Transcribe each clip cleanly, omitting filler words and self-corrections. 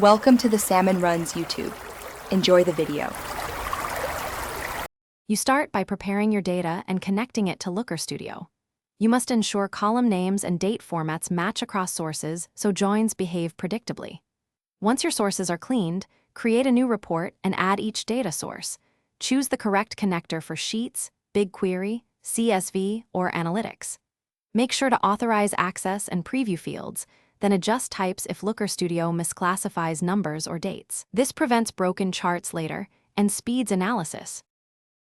Welcome to the Salmon Runs YouTube. Enjoy the video. You start by preparing your data and connecting it to Looker Studio. You must ensure column names and date formats match across sources so joins behave predictably. Once your sources are cleaned, create a new report and add each data source. Choose the correct connector for Sheets, BigQuery, CSV, or Analytics. Make sure to authorize access and preview fields, then adjust types if Looker Studio misclassifies numbers or dates. This prevents broken charts later and speeds analysis.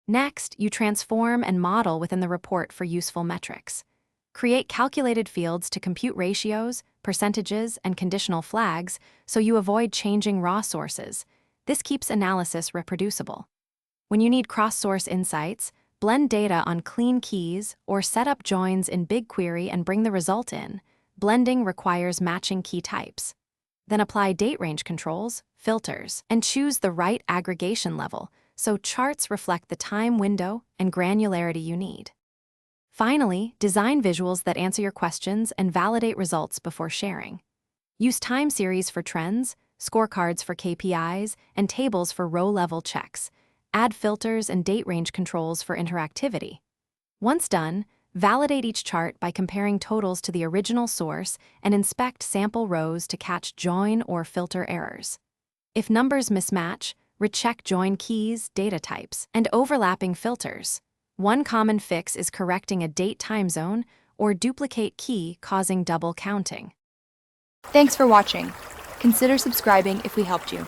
Next, you transform and model within the report for useful metrics. Create calculated fields to compute ratios, percentages, and conditional flags so you avoid changing raw sources. This keeps analysis reproducible. When you need cross-source insights, blend data on clean keys or set up joins in BigQuery and bring the result in. Blending requires matching key types. Then apply date range controls, filters, and choose the right aggregation level so charts reflect the time window and granularity you need. Finally, design visuals that answer your questions and validate results before sharing. Use time series for trends, scorecards for KPIs, and tables for row-level checks. Add filters and date range controls for interactivity. Once done, validate each chart by comparing totals to the original source and inspect sample rows to catch join or filter errors. If numbers mismatch, recheck join keys, data types, and overlapping filters. One common fix is correcting a date time zone or duplicate key causing double counting. Thanks for watching. Consider subscribing if we helped you.